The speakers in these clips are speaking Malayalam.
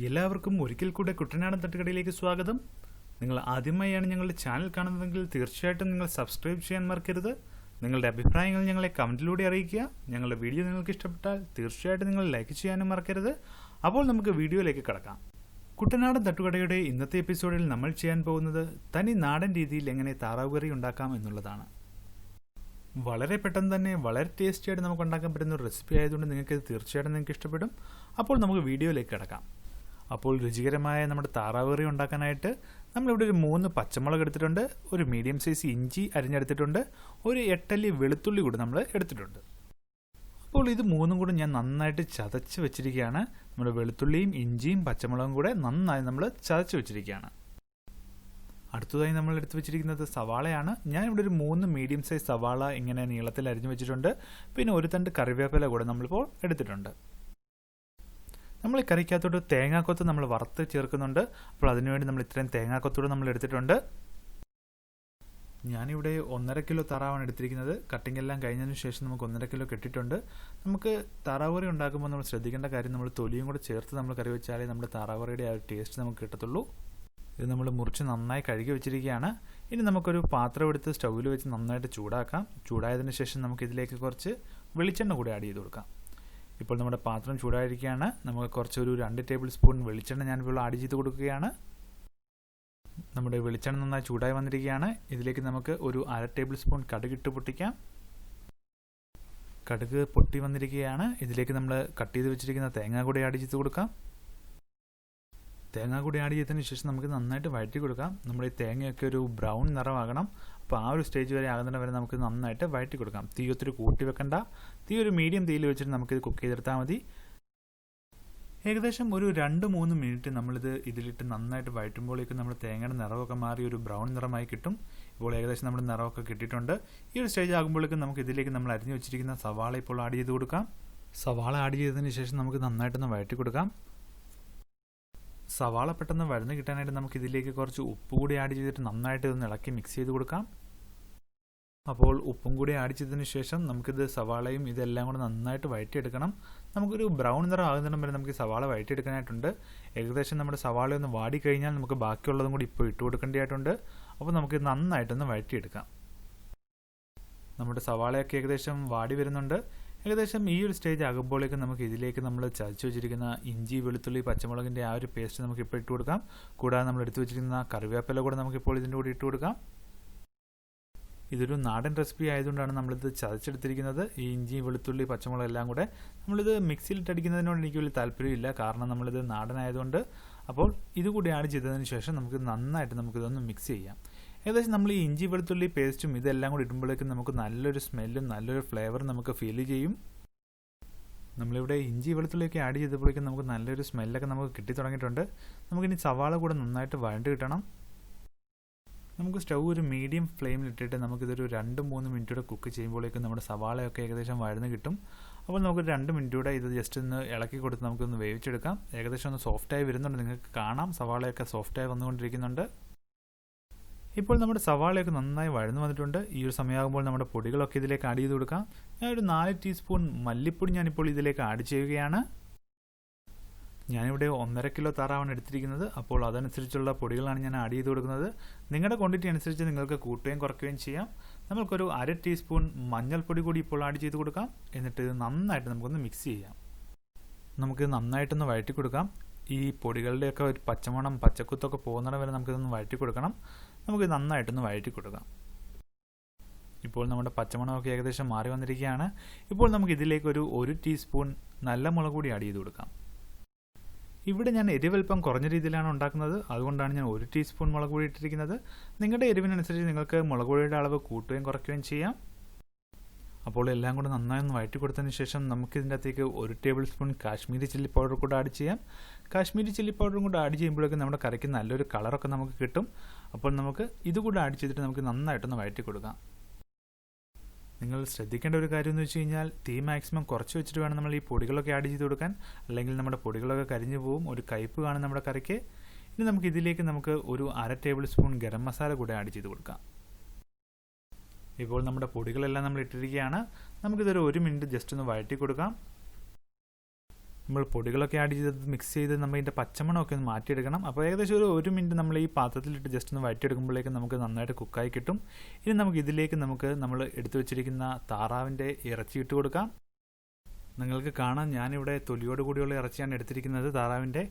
എല്ലാവർക്കും ഒരിക്കൽ കൂടെ കുട്ടനാടൻ തട്ടുകടയിലേക്ക് സ്വാഗതം. നിങ്ങൾ ആദ്യമായാണ് ഞങ്ങളുടെ ചാനൽ കാണുന്നതെങ്കിൽ തീർച്ചയായിട്ടും നിങ്ങൾ സബ്സ്ക്രൈബ് ചെയ്യാൻ മറക്കരുത്. നിങ്ങളുടെ അഭിപ്രായങ്ങൾ ഞങ്ങളെ കമൻറ്റിലൂടെ അറിയിക്കുക. ഞങ്ങളുടെ വീഡിയോ നിങ്ങൾക്ക് ഇഷ്ടപ്പെട്ടാൽ തീർച്ചയായിട്ടും നിങ്ങൾ ലൈക്ക് ചെയ്യാനും മറക്കരുത്. അപ്പോൾ നമുക്ക് വീഡിയോയിലേക്ക് കടക്കാം. കുട്ടനാടൻ തട്ടുകടയുടെ ഇന്നത്തെ എപ്പിസോഡിൽ നമ്മൾ ചെയ്യാൻ പോകുന്നത് തനി നാടൻ രീതിയിൽ എങ്ങനെ താറാവ് കറി ഉണ്ടാക്കാം എന്നുള്ളതാണ്. വളരെ പെട്ടെന്ന് തന്നെ വളരെ ടേസ്റ്റിയായിട്ട് നമുക്ക് ഉണ്ടാക്കാൻ പറ്റുന്ന ഒരു റെസിപ്പി ആയതുകൊണ്ട് നിങ്ങൾക്ക് തീർച്ചയായിട്ടും നിങ്ങൾക്ക് ഇഷ്ടപ്പെടും. അപ്പോൾ നമുക്ക് വീഡിയോയിലേക്ക് കടക്കാം. അപ്പോൾ രുചികരമായ നമ്മുടെ താറാവ് കറി ഉണ്ടാക്കാനായിട്ട് നമ്മളിവിടെ ഒരു 3 പച്ചമുളക് എടുത്തിട്ടുണ്ട്, ഒരു മീഡിയം സൈസ് ഇഞ്ചി അരിഞ്ഞെടുത്തിട്ടുണ്ട്, ഒരു 8 അല്ലി വെളുത്തുള്ളി കൂടി നമ്മൾ എടുത്തിട്ടുണ്ട്. അപ്പോൾ ഇത് 3 കൂടി ഞാൻ നന്നായിട്ട് ചതച്ച് വെച്ചിരിക്കുകയാണ്. നമ്മുടെ വെളുത്തുള്ളിയും ഇഞ്ചിയും പച്ചമുളകും കൂടെ നന്നായി നമ്മൾ ചതച്ച് വെച്ചിരിക്കുകയാണ്. അടുത്തതായി നമ്മൾ എടുത്തു വെച്ചിരിക്കുന്നത് സവാളയാണ്. ഞാനിവിടെ ഒരു 3 മീഡിയം സൈസ് സവാള ഇങ്ങനെ നീളത്തിൽ അരിഞ്ഞു വെച്ചിട്ടുണ്ട്. പിന്നെ ഒരു തണ്ട് കറിവേപ്പില കൂടെ നമ്മളിപ്പോൾ എടുത്തിട്ടുണ്ട്. നമ്മൾ ഈ കറിക്കകത്തോട്ട് തേങ്ങാക്കൊത്ത് നമ്മൾ വറുത്ത് ചേർക്കുന്നുണ്ട്. അപ്പോൾ അതിനുവേണ്ടി നമ്മൾ ഇത്രയും തേങ്ങാക്കൊത്തൂടെ നമ്മൾ എടുത്തിട്ടുണ്ട്. ഞാനിവിടെ 1.5 കിലോ താറാവാണ് എടുത്തിരിക്കുന്നത്. കട്ടിംഗ് എല്ലാം കഴിഞ്ഞതിന് ശേഷം നമുക്ക് 1.5 കിലോ കിട്ടിയിട്ടുണ്ട്. നമുക്ക് താറാവ് കറി ഉണ്ടാക്കുമ്പോൾ നമ്മൾ ശ്രദ്ധിക്കേണ്ട കാര്യം നമ്മൾ തൊലിയും കൂടെ ചേർത്ത് നമ്മൾ കറി വെച്ചാലേ നമ്മുടെ താറാവ് കറിയുടെ ആ ഒരു ടേസ്റ്റ് നമുക്ക് കിട്ടത്തുള്ളൂ. ഇത് നമ്മൾ മുറിച്ച് നന്നായി കഴുകി വെച്ചിരിക്കുകയാണ്. ഇനി നമുക്കൊരു പാത്രം എടുത്ത് സ്റ്റൗവിൽ വെച്ച് നന്നായിട്ട് ചൂടാക്കാം. ചൂടായതിന് ശേഷം നമുക്കിതിലേക്ക് കുറച്ച് വെളിച്ചെണ്ണ കൂടി ആഡ് ചെയ്ത് കൊടുക്കാം. ഇപ്പോൾ നമ്മുടെ പാത്രം ചൂടായിരിക്കുകയാണ്. നമുക്ക് കുറച്ചൊരു 2 ടേബിൾ സ്പൂൺ വെളിച്ചെണ്ണ ഞാനിപ്പോൾ ആഡ് ചെയ്ത് കൊടുക്കുകയാണ്. നമ്മുടെ വെളിച്ചെണ്ണ നന്നായി ചൂടായി വന്നിരിക്കുകയാണ്. ഇതിലേക്ക് നമുക്ക് ഒരു 1/2 ടേബിൾ സ്പൂൺ കടുക് ഇട്ട് പൊട്ടിക്കാം. കടുക് പൊട്ടി വന്നിരിക്കുകയാണ്. ഇതിലേക്ക് നമ്മൾ കട്ട് ചെയ്ത് വെച്ചിരിക്കുന്ന തേങ്ങ കൂടി ആഡ് ചെയ്ത് കൊടുക്കാം. തേങ്ങ കൂടി ആഡ് ചെയ്തതിന് ശേഷം നമുക്ക് നന്നായിട്ട് വഴറ്റി കൊടുക്കാം. നമ്മുടെ ഈ തേങ്ങയൊക്കെ ഒരു ബ്രൗൺ നിറമാകണം. അപ്പോൾ ആ ഒരു സ്റ്റേജ് വരെ ആകുന്ന വരെ നമുക്ക് നന്നായിട്ട് വഴറ്റി കൊടുക്കാം. തീ ഒത്തിരി കൂട്ടി വെക്കണ്ട. തീ ഒരു മീഡിയം തീയിൽ വെച്ചിട്ട് നമുക്കിത് കുക്ക് ചെയ്തെടുത്താൽ മതി. ഏകദേശം ഒരു 2-3 മിനിറ്റ് നമ്മളിത് ഇതിലിട്ട് നന്നായിട്ട് വഴറ്റുമ്പോഴേക്കും നമ്മൾ തേങ്ങയുടെ നിറമൊക്കെ മാറി ഒരു ബ്രൗൺ നിറമായി കിട്ടും. ഇപ്പോൾ ഏകദേശം നമ്മുടെ നിറമൊക്കെ കിട്ടിയിട്ടുണ്ട്. ഈ ഒരു സ്റ്റേജ് ആകുമ്പോഴേക്കും നമുക്ക് ഇതിലേക്ക് നമ്മൾ അരിഞ്ഞു വെച്ചിരിക്കുന്ന സവാള ഇപ്പോൾ ആഡ് ചെയ്ത് കൊടുക്കാം. സവാള ആഡ് ചെയ്തതിന് ശേഷം നമുക്ക് നന്നായിട്ടൊന്ന് വഴറ്റി കൊടുക്കാം. സവാള പെട്ടെന്ന് വഴന്ന് കിട്ടാനായിട്ട് നമുക്ക് ഇതിലേക്ക് കുറച്ച് ഉപ്പ് കൂടി ആഡ് ചെയ്തിട്ട് നന്നായിട്ട് ഇതൊന്ന് ഇളക്കി മിക്സ് ചെയ്ത് കൊടുക്കാം. അപ്പോൾ ഉപ്പും കൂടി ആഡ് ചെയ്തതിന് ശേഷം നമുക്കിത് സവാളയും ഇതെല്ലാം കൂടെ നന്നായിട്ട് വഴറ്റിയെടുക്കണം. നമുക്കൊരു ബ്രൗൺ നിറം ആകുന്നിടം വരെ നമുക്ക് സവാള വഴറ്റിയെടുക്കാനായിട്ടുണ്ട്. ഏകദേശം നമ്മുടെ സവാള ഒന്ന് വാടിക്കഴിഞ്ഞാൽ നമുക്ക് ബാക്കിയുള്ളതും കൂടി ഇപ്പോൾ ഇട്ട് കൊടുക്കേണ്ടതായിട്ടുണ്ട്. അപ്പോൾ നമുക്ക് നന്നായിട്ടൊന്ന് വഴറ്റിയെടുക്കാം. നമ്മുടെ സവാളയൊക്കെ ഏകദേശം വാടി വരുന്നുണ്ട്. ഏകദേശം ഈ ഒരു സ്റ്റേജ് ആകുമ്പോഴേക്കും നമുക്ക് ഇതിലേക്ക് നമ്മൾ ചതച്ച് വെച്ചിരിക്കുന്ന ഇഞ്ചി വെളുത്തുള്ളി പച്ചമുളകിൻ്റെ ആ ഒരു പേസ്റ്റ് നമുക്ക് ഇപ്പോൾ ഇട്ട് കൊടുക്കാം. കൂടാതെ നമ്മൾ എടുത്തു വെച്ചിരിക്കുന്ന കറിവേപ്പില കൂടെ നമുക്കിപ്പോൾ ഇതിൻ്റെ കൂടെ ഇട്ട് കൊടുക്കാം. ഇതൊരു നാടൻ റെസിപ്പി ആയതുകൊണ്ടാണ് നമ്മളിത് ചതച്ചെടുത്തിരിക്കുന്നത്. ഈ ഇഞ്ചി വെളുത്തുള്ളി പച്ചമുളക് എല്ലാം കൂടെ നമ്മളിത് മിക്സിയിലിട്ടടിക്കുന്നതിനോട് എനിക്ക് വലിയ താല്പര്യമില്ല, കാരണം നമ്മളിത് നാടനായതുകൊണ്ട്. അപ്പോൾ ഇതുകൂടി ആഡ് ചെയ്തതിന് ശേഷം നമുക്ക് നന്നായിട്ട് നമുക്കിതൊന്ന് മിക്സ് ചെയ്യാം. ഏകദേശം നമ്മൾ ഈ ഇഞ്ചി വെളുത്തുള്ളി പേസ്റ്റും ഇതെല്ലാം കൂടി ഇടുമ്പോഴേക്കും നമുക്ക് നല്ലൊരു സ്മെല്ലും നല്ലൊരു ഫ്ലേവറും നമുക്ക് ഫീൽ ചെയ്യും. നമ്മളിവിടെ ഇഞ്ചി വെളുത്തുള്ളിയൊക്കെ ആഡ് ചെയ്തപ്പോഴേക്കും നമുക്ക് നല്ലൊരു സ്മെല്ലൊക്കെ നമുക്ക് കിട്ടി തുടങ്ങിയിട്ടുണ്ട്. നമുക്കിനി സവാള കൂടെ നന്നായിട്ട് വഴണ്ട് കിട്ടണം. നമുക്ക് സ്റ്റൗ ഒരു മീഡിയം ഫ്ലെയിമിലിട്ടിട്ട് നമുക്കിതൊരു 2-3 മിനിറ്റ് കൂടെ കുക്ക് ചെയ്യുമ്പോഴേക്കും നമ്മുടെ സവാളയൊക്കെ ഏകദേശം വഴന്ന് കിട്ടും. അപ്പോൾ നമുക്ക് 2 മിനിറ്റ് കൂടെ ഇത് ജസ്റ്റ് ഒന്ന് ഇളക്കി കൊടുത്ത് നമുക്കൊന്ന് വേവിച്ചെടുക്കാം. ഏകദേശം ഒന്ന് സോഫ്റ്റായി വരുന്നുണ്ട്, നിങ്ങൾക്ക് കാണാം സവാളയൊക്കെ സോഫ്റ്റായി വന്നുകൊണ്ടിരിക്കുന്നുണ്ട്. ഇപ്പോൾ നമ്മുടെ സവാളയൊക്കെ നന്നായി വഴന്നു വന്നിട്ടുണ്ട്. ഈ ഒരു സമയമാകുമ്പോൾ നമ്മുടെ പൊടികളൊക്കെ ഇതിലേക്ക് ആഡ് ചെയ്ത് കൊടുക്കാം. ഞാനൊരു 4 ടീസ്പൂൺ മല്ലിപ്പൊടി ഞാനിപ്പോൾ ഇതിലേക്ക് ആഡ് ചെയ്യുകയാണ്. ഞാനിവിടെ 1.5 കിലോ താറാവാണ് എടുത്തിരിക്കുന്നത്. അപ്പോൾ അതനുസരിച്ചുള്ള പൊടികളാണ് ഞാൻ ആഡ് ചെയ്ത് കൊടുക്കുന്നത്. നിങ്ങളുടെ ക്വാണ്ടിറ്റി അനുസരിച്ച് നിങ്ങൾക്ക് കൂട്ടുകയും കുറയ്ക്കുകയും ചെയ്യാം. നമുക്കൊരു 1/2 ടീസ്പൂൺ മഞ്ഞൾപ്പൊടി കൂടി ഇപ്പോൾ ആഡ് ചെയ്ത് കൊടുക്കാം. എന്നിട്ട് ഇത് നന്നായിട്ട് നമുക്കൊന്ന് മിക്സ് ചെയ്യാം. നമുക്ക് നന്നായിട്ടൊന്ന് വഴറ്റി കൊടുക്കാം. ഈ പൊടികളുടെയൊക്കെ ഒരു പച്ചമണം പച്ചക്കുത്തൊക്കെ പോകുന്നിടം വരെ നമുക്കിതൊന്ന് വഴറ്റി കൊടുക്കണം. നമുക്ക് നന്നായിട്ടൊന്ന് വഴറ്റി കൊടുക്കാം. ഇപ്പോൾ നമ്മുടെ പച്ചമണമൊക്കെ ഏകദേശം മാറി വന്നിരിക്കുകയാണ്. ഇപ്പോൾ നമുക്ക് ഇതിലേക്ക് ഒരു 1 ടീസ്പൂൺ നല്ല മുളക് കൂടി ആഡ് ചെയ്ത് കൊടുക്കാം. ഇവിടെ ഞാൻ എരിവൽപ്പം കുറഞ്ഞ രീതിയിലാണ് ഉണ്ടാക്കുന്നത്, അതുകൊണ്ടാണ് ഞാൻ 1 ടീസ്പൂൺ മുളക് പൊടി ഇട്ടിരിക്കുന്നത്. നിങ്ങളുടെ എരിവിനനുസരിച്ച് നിങ്ങൾക്ക് മുളക് പൊടിയുടെ അളവ് കൂട്ടുകയും കുറയ്ക്കുകയും ചെയ്യാം. അപ്പോൾ എല്ലാം കൂടെ നന്നായി ഒന്ന് വഴറ്റി കൊടുത്തതിന് ശേഷം നമുക്കിതിൻ്റെ അകത്തേക്ക് 1 table spoon Kashmiri chilli powder കൂടെ ആഡ് ചെയ്യാം. കാശ്മീരി ചില്ലി പൗഡറും കൂടെ ആഡ് ചെയ്യുമ്പോഴേക്കും നമ്മുടെ കറിക്ക് നല്ലൊരു കളറൊക്കെ നമുക്ക് കിട്ടും. അപ്പോൾ നമുക്ക് ഇതുകൂടെ ആഡ് ചെയ്തിട്ട് നമുക്ക് നന്നായിട്ടൊന്ന് വഴറ്റി കൊടുക്കാം. നിങ്ങൾ ശ്രദ്ധിക്കേണ്ട ഒരു കാര്യം എന്ന് വെച്ച് കഴിഞ്ഞാൽ തീ മാക്സിമം കുറച്ച് വെച്ചിട്ട് വേണം നമ്മൾ ഈ പൊടികളൊക്കെ ആഡ് ചെയ്ത് കൊടുക്കാൻ, അല്ലെങ്കിൽ നമ്മുടെ പൊടികളൊക്കെ കരിഞ്ഞു പോകും, ഒരു കയ്പ്പ് കാണും നമ്മുടെ കറിക്ക്. ഇനി നമുക്ക് ഇതിലേക്ക് ഒരു 1/2 ടേബിൾ സ്പൂൺ ഗരം മസാല കൂടെ ആഡ് ചെയ്ത് കൊടുക്കാം. ഇപ്പോൾ നമ്മുടെ പൊടികളെല്ലാം നമ്മൾ ഇട്ടിരിക്കുകയാണ്. നമുക്കിതൊരു 1 മിനിറ്റ് ജസ്റ്റ് ഒന്ന് വഴറ്റി കൊടുക്കാം. നമ്മൾ പൊടികളൊക്കെ ആഡ് ചെയ്ത് മിക്സ് ചെയ്ത് നമ്മൾ ഇതിൻ്റെ പച്ചമണമൊക്കെ ഒന്ന് മാറ്റിയെടുക്കണം. അപ്പോൾ ഏകദേശം ഒരു 1 മിനിറ്റ് നമ്മൾ ഈ പാത്രത്തിലിട്ട് ജസ്റ്റ് ഒന്ന് വഴറ്റിയെടുക്കുമ്പോഴേക്കും നമുക്ക് നന്നായിട്ട് കുക്കായി കിട്ടും. ഇനി നമുക്ക് ഇതിലേക്ക് നമ്മൾ എടുത്തു വെച്ചിരിക്കുന്ന താറാവിൻ്റെ ഇറച്ചി ഇട്ട് കൊടുക്കാം. നിങ്ങൾക്ക് കാണാം, ഞാനിവിടെ തൊലിയോട് കൂടിയുള്ള ഇറച്ചിയാണ് എടുത്തിരിക്കുന്നത് താറാവിൻ്റെ.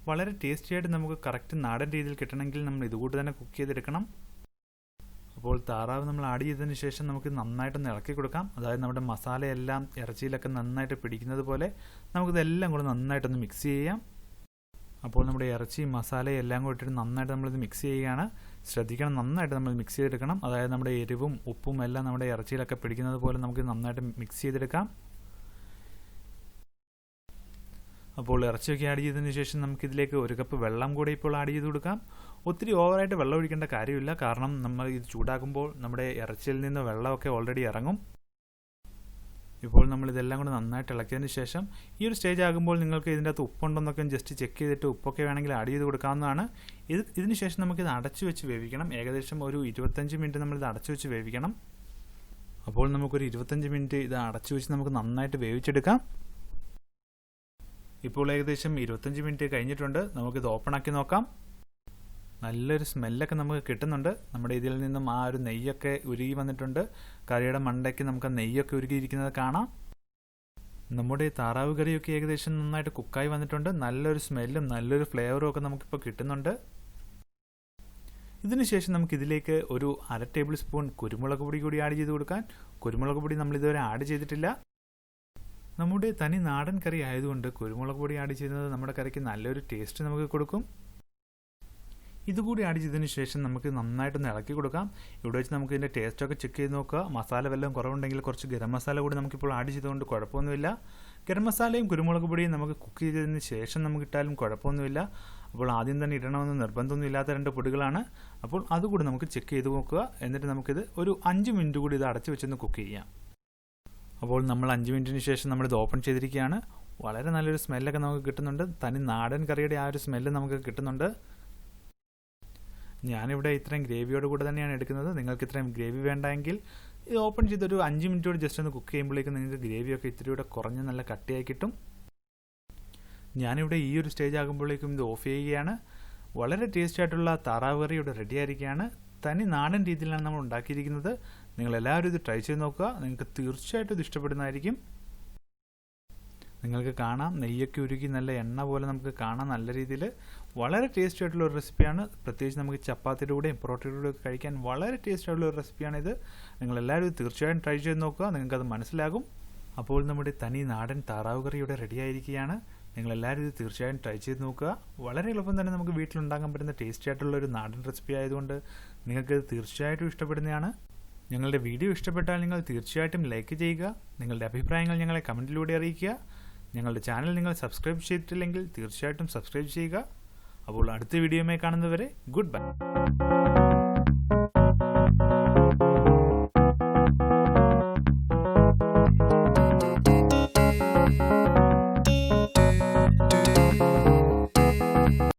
വളരെ ടേസ്റ്റി ആയിട്ട് നമുക്ക് കറക്റ്റ് നാടൻ രീതിയിൽ കിട്ടണമെങ്കിൽ നമ്മൾ ഇതുകൂട്ട് തന്നെ കുക്ക് ചെയ്തെടുക്കണം. അപ്പോൾ താറാവ് നമ്മൾ ആഡ് ചെയ്തതിന് ശേഷം നമുക്ക് നന്നായിട്ടൊന്ന് ഇളക്കി കൊടുക്കാം. അതായത് നമ്മുടെ മസാലയെല്ലാം ഇറച്ചിയിലൊക്കെ നന്നായിട്ട് പിടിക്കുന്നത് പോലെ നമുക്കിതെല്ലാം കൂടെ നന്നായിട്ടൊന്ന് മിക്സ് ചെയ്യാം. അപ്പോൾ നമ്മുടെ ഇറച്ചി മസാലയും എല്ലാം കൂടി ഇട്ടിട്ട് നന്നായിട്ട് നമ്മളിത് മിക്സ് ചെയ്യുകയാണ്. ശ്രദ്ധിക്കണം, നന്നായിട്ട് നമ്മൾ മിക്സ് ചെയ്തെടുക്കണം. അതായത് നമ്മുടെ എരിവും ഉപ്പും എല്ലാം നമ്മുടെ ഇറച്ചിയിലൊക്കെ പിടിക്കുന്നത് പോലെ നമുക്ക് നന്നായിട്ട് മിക്സ് ചെയ്തെടുക്കാം. അപ്പോൾ ഇറച്ചിയൊക്കെ ആഡ് ചെയ്തതിന് ശേഷം നമുക്കിതിലേക്ക് 1 കപ്പ് വെള്ളം കൂടെ ഇപ്പോൾ ആഡ് ചെയ്ത് കൊടുക്കാം. ഒത്തിരി ഓവറായിട്ട് വെള്ളം ഒഴിക്കേണ്ട കാര്യമില്ല, കാരണം നമ്മൾ ഇത് ചൂടാക്കുമ്പോൾ നമ്മുടെ ഇറച്ചിയിൽ നിന്ന് വെള്ളമൊക്കെ ഓൾറെഡി ഇറങ്ങും. ഇപ്പോൾ നമ്മൾ ഇതെല്ലാം കൂടെ നന്നായിട്ട് ഇളക്കിയതിന് ശേഷം ഈ ഒരു സ്റ്റേജ് ആകുമ്പോൾ നിങ്ങൾക്ക് ഇതിൻ്റെ അകത്ത് ഉപ്പുണ്ടെന്നൊക്കെ ജസ്റ്റ് ചെക്ക് ചെയ്തിട്ട് ഉപ്പൊക്കെ വേണമെങ്കിൽ ആഡ് ചെയ്ത് കൊടുക്കാവുന്നതാണ്. ഇതിന് ശേഷം നമുക്കിത് അടച്ചു വെച്ച് വേവിക്കണം. ഏകദേശം ഒരു 25 മിനിറ്റ് നമ്മളിത് അടച്ചു വെച്ച് വേവിക്കണം. അപ്പോൾ നമുക്കൊരു 25 മിനിറ്റ് ഇത് അടച്ചു വെച്ച് നമുക്ക് നന്നായിട്ട് വേവിച്ചെടുക്കാം. ഇപ്പോൾ ഏകദേശം 25 മിനിറ്റ് കഴിഞ്ഞിട്ടുണ്ട്. നമുക്കിത് ഓപ്പൺ ആക്കി നോക്കാം. നല്ലൊരു സ്മെല്ലൊക്കെ നമുക്ക് കിട്ടുന്നുണ്ട്. നമ്മുടെ ഇതിൽ നിന്നും ആ ഒരു നെയ്യൊക്കെ ഉരുകി വന്നിട്ടുണ്ട്. കറിയുടെ മണ്ടയ്ക്ക് നമുക്ക് നെയ്യൊക്കെ ഉരുകിയിരിക്കുന്നത് കാണാം. നമ്മുടെ താറാവ് കറിയൊക്കെ ഏകദേശം നന്നായിട്ട് കുക്കായി വന്നിട്ടുണ്ട്. നല്ലൊരു സ്മെല്ലും നല്ലൊരു ഫ്ലേവറും ഒക്കെ നമുക്കിപ്പോൾ കിട്ടുന്നുണ്ട്. ഇതിനുശേഷം നമുക്കിതിലേക്ക് ഒരു 1/2 ടേബിൾ സ്പൂൺ കുരുമുളക് പൊടി കൂടി ആഡ് ചെയ്ത് കൊടുക്കാൻ. കുരുമുളക് പൊടി നമ്മളിതുവരെ ആഡ് ചെയ്തിട്ടില്ല. നമ്മുടെ തനി നാടൻ കറി ആയതുകൊണ്ട് കുരുമുളക് പൊടി ആഡ് ചെയ്യുന്നത് നമ്മുടെ കറിക്ക് നല്ലൊരു ടേസ്റ്റ് നമുക്ക് കൊടുക്കും. ഇതുകൂടി ആഡ് ചെയ്തതിന് ശേഷം നമുക്ക് നന്നായിട്ടൊന്ന് ഇളക്കി കൊടുക്കാം. ഇവിടെ വെച്ച് നമുക്ക് ഇതിൻ്റെ ടേസ്റ്റൊക്കെ ചെക്ക് ചെയ്ത് നോക്കുക. മസാല വല്ലതും കുറവുണ്ടെങ്കിൽ കുറച്ച് ഗരം മസാല കൂടി നമുക്കിപ്പോൾ ആഡ് ചെയ്തുകൊണ്ട് കുഴപ്പമൊന്നുമില്ല. ഗരം മസാലയും കുരുമുളക് പൊടിയും നമുക്ക് കുക്ക് ചെയ്തതിന് ശേഷം നമുക്ക് ഇട്ടാലും കുഴപ്പമൊന്നുമില്ല. അപ്പോൾ ആദ്യം തന്നെ ഇടണമെന്ന് നിർബന്ധമൊന്നും ഇല്ലാത്ത 2 പൊടികളാണ്. അപ്പോൾ അതുകൂടി നമുക്ക് ചെക്ക് ചെയ്ത് നോക്കുക. എന്നിട്ട് നമുക്കിത് ഒരു 5 മിനിറ്റ് കൂടി ഇത് അടച്ചു വെച്ചൊന്ന് കുക്ക് ചെയ്യാം. അപ്പോൾ നമ്മൾ 5 മിനിറ്റിന് ശേഷം നമ്മളിത് ഓപ്പൺ ചെയ്തിരിക്കുകയാണ്. വളരെ നല്ലൊരു സ്മെല്ലൊക്കെ നമുക്ക് കിട്ടുന്നുണ്ട്. തനി നാടൻ കറിയുടെ ആ ഒരു സ്മെല്ല് നമുക്ക് കിട്ടുന്നുണ്ട്. ഞാനിവിടെ ഇത്രയും ഗ്രേവിയോട് കൂടെ തന്നെയാണ് എടുക്കുന്നത്. നിങ്ങൾക്ക് ഇത്രയും ഗ്രേവി വേണ്ടെങ്കിൽ ഇത് ഓപ്പൺ ചെയ്തൊരു 5 മിനിറ്റോട് ജസ്റ്റ് ഒന്ന് കുക്ക് ചെയ്യുമ്പോഴേക്കും നിങ്ങൾക്ക് ഗ്രേവിയൊക്കെ ഇത്തിരി കൂടെ കുറഞ്ഞ് നല്ല കട്ടിയായി കിട്ടും. ഞാനിവിടെ ഈ ഒരു സ്റ്റേജ് ആകുമ്പോഴേക്കും ഇത് ഓഫ് ചെയ്യുകയാണ്. വളരെ ടേസ്റ്റി ആയിട്ടുള്ള താറാവ് കറി ഇവിടെ റെഡി ആയിരിക്കുകയാണ്. തനി നാടൻ രീതിയിലാണ് നമ്മൾ ഉണ്ടാക്കിയിരിക്കുന്നത്. നിങ്ങളെല്ലാവരും ഇത് ട്രൈ ചെയ്ത് നോക്കുക. നിങ്ങൾക്ക് തീർച്ചയായിട്ടും ഇത് ഇഷ്ടപ്പെടുന്നതായിരിക്കും. നിങ്ങൾക്ക് കാണാം, നെയ്യൊക്കെ ഉരുകി നല്ല എണ്ണ പോലെ നമുക്ക് കാണാം. നല്ല രീതിയിൽ വളരെ ടേസ്റ്റി ആയിട്ടുള്ള ഒരു റെസിപ്പിയാണ്. പ്രത്യേകിച്ച് നമുക്ക് ചപ്പാത്തിയുടെ കൂടെയും പൊറോട്ടയുടെ കൂടെയും കഴിക്കാൻ വളരെ ടേസ്റ്റി ആയിട്ടുള്ള ഒരു റെസിപ്പിയാണിത്. നിങ്ങളെല്ലാവരും ഇത് തീർച്ചയായും ട്രൈ ചെയ്ത് നോക്കുക. നിങ്ങൾക്കത് മനസ്സിലാകും. അപ്പോൾ നമ്മുടെ തനി നാടൻ താറാവ് കറി ഇവിടെ റെഡി ആയിരിക്കുകയാണ്. നിങ്ങളെല്ലാവരും ഇത് തീർച്ചയായും ട്രൈ ചെയ്ത് നോക്കുക. വളരെ എളുപ്പം തന്നെ നമുക്ക് വീട്ടിലുണ്ടാക്കാൻ പറ്റുന്ന ടേസ്റ്റി ആയിട്ടുള്ള ഒരു നാടൻ റെസിപ്പി ആയതുകൊണ്ട് നിങ്ങൾക്ക് തീർച്ചയായിട്ടും ഇഷ്ടപ്പെടുന്നതാണ്. ഞങ്ങളുടെ വീഡിയോ ഇഷ്ടപ്പെട്ടാൽ നിങ്ങൾ തീർച്ചയായിട്ടും ലൈക്ക് ചെയ്യുക. നിങ്ങളുടെ അഭിപ്രായങ്ങൾ ഞങ്ങളെ കമൻറ്റിലൂടെ അറിയിക്കുക. ഞങ്ങളുടെ ചാനൽ നിങ്ങൾ സബ്സ്ക്രൈബ് ചെയ്തിട്ടില്ലെങ്കിൽ തീർച്ചയായിട്ടും സബ്സ്ക്രൈബ് ചെയ്യുക. അപ്പോൾ അടുത്ത വീഡിയോയുമായി കാണുന്നവരെ ഗുഡ് ബൈ.